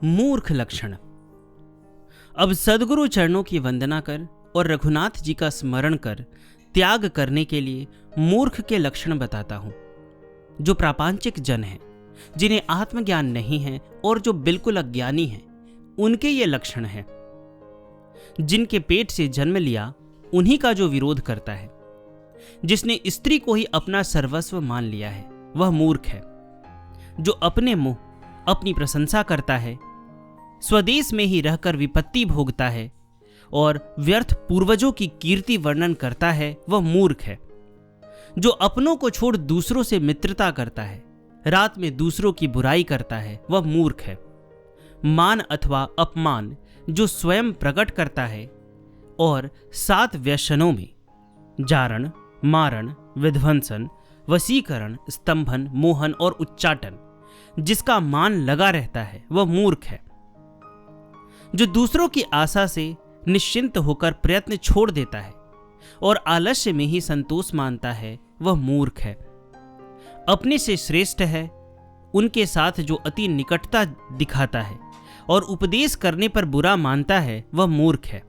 मूर्ख लक्षण। अब सद्गुरु चरणों की वंदना कर और रघुनाथ जी का स्मरण कर त्याग करने के लिए मूर्ख के लक्षण बताता हूं। जो प्रापंचिक जन हैं, जिन्हें आत्मज्ञान नहीं है और जो बिल्कुल अज्ञानी हैं, उनके ये लक्षण हैं। जिनके पेट से जन्म लिया उन्हीं का जो विरोध करता है, जिसने स्त्री को ही अपना सर्वस्व मान लिया है, वह मूर्ख है। जो अपने मुंह अपनी प्रशंसा करता है, स्वदेश में ही रहकर विपत्ति भोगता है और व्यर्थ पूर्वजों की कीर्ति वर्णन करता है, वह मूर्ख है। जो अपनों को छोड़ दूसरों से मित्रता करता है, रात में दूसरों की बुराई करता है, वह मूर्ख है। मान अथवा अपमान जो स्वयं प्रकट करता है और 7 व्यसनों में जारण, मारण, विध्वंसन, वशीकरण, स्तंभन, मोहन और उच्चाटन जिसका मान लगा रहता है, वह मूर्ख है। जो दूसरों की आशा से निश्चिंत होकर प्रयत्न छोड़ देता है और आलस्य में ही संतोष मानता है, वह मूर्ख है। अपने से श्रेष्ठ है उनके साथ जो अति निकटता दिखाता है और उपदेश करने पर बुरा मानता है, वह मूर्ख है।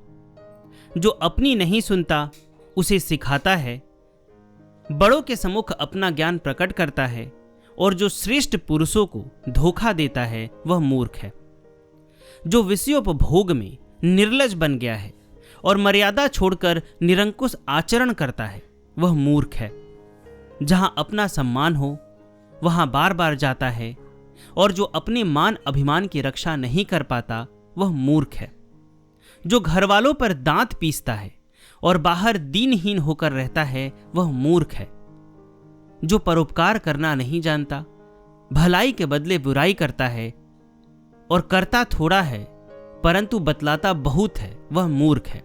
जो अपनी नहीं सुनता उसे सिखाता है, बड़ों के सम्मुख अपना ज्ञान प्रकट करता है और जो श्रेष्ठ पुरुषों को धोखा देता है, वह मूर्ख है। जो विषयोपभोग में निर्लज बन गया है और मर्यादा छोड़कर निरंकुश आचरण करता है, वह मूर्ख है। जहां अपना सम्मान हो वहां बार बार जाता है और जो अपने मान अभिमान की रक्षा नहीं कर पाता, वह मूर्ख है। जो घर वालों पर दांत पीसता है और बाहर दीनहीन होकर रहता है, वह मूर्ख है। जो परोपकार करना नहीं जानता, भलाई के बदले बुराई करता है और करता थोड़ा है परंतु बतलाता बहुत है, वह मूर्ख है।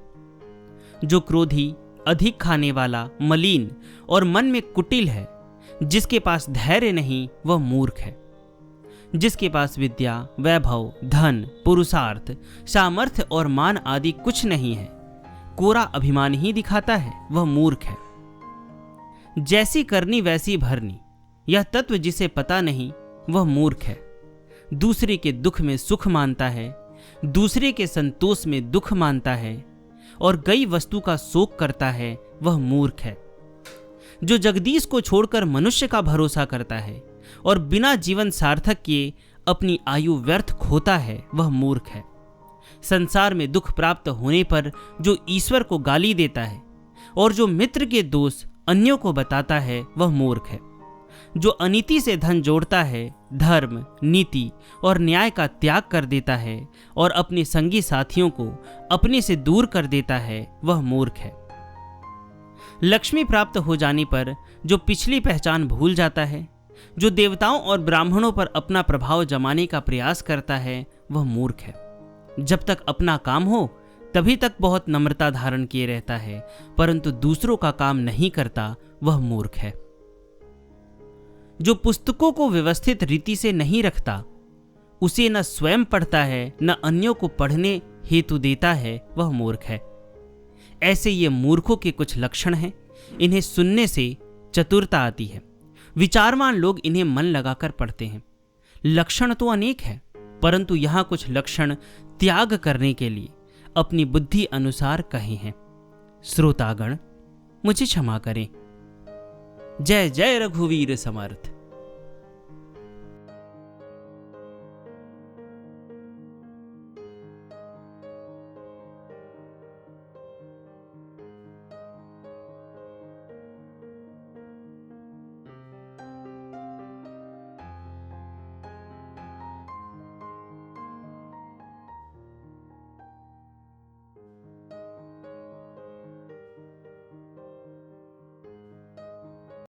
जो क्रोधी, अधिक खाने वाला, मलिन और मन में कुटिल है, जिसके पास धैर्य नहीं, वह मूर्ख है। जिसके पास विद्या, वैभव, धन, पुरुषार्थ, सामर्थ्य और मान आदि कुछ नहीं है, कोरा अभिमान ही दिखाता है, वह मूर्ख है। जैसी करनी वैसी भरनी, यह तत्व जिसे पता नहीं, वह मूर्ख है। दूसरे के दुख में सुख मानता है, दूसरे के संतोष में दुख मानता है और गई वस्तु का शोक करता है, वह मूर्ख है। जो जगदीश को छोड़कर मनुष्य का भरोसा करता है और बिना जीवन सार्थक किए अपनी आयु व्यर्थ खोता है, वह मूर्ख है। संसार में दुख प्राप्त होने पर जो ईश्वर को गाली देता है और जो मित्र के दोष अन्यों को बताता है, वह मूर्ख है। जो अनीति से धन जोड़ता है, धर्म, नीति और न्याय का त्याग कर देता है और अपने संगी साथियों को अपने से दूर कर देता है, वह मूर्ख है। लक्ष्मी प्राप्त हो जाने पर जो पिछली पहचान भूल जाता है, जो देवताओं और ब्राह्मणों पर अपना प्रभाव जमाने का प्रयास करता है, वह मूर्ख है। जब तक अपना काम हो तभी तक बहुत नम्रता धारण किए रहता है, परंतु दूसरों का काम नहीं करता, वह मूर्ख है। जो पुस्तकों को व्यवस्थित रीति से नहीं रखता, उसे न स्वयं पढ़ता है न अन्यों को पढ़ने हेतु देता है, वह मूर्ख है। ऐसे ये मूर्खों के कुछ लक्षण हैं। इन्हें सुनने से चतुरता आती है। विचारवान लोग इन्हें मन लगाकर पढ़ते हैं। लक्षण तो अनेक है, परंतु यहाँ कुछ लक्षण त्याग करने के लिए अपनी बुद्धि अनुसार कहे हैं। श्रोतागण मुझे क्षमा करें। जय जय रघुवीर समर्थ।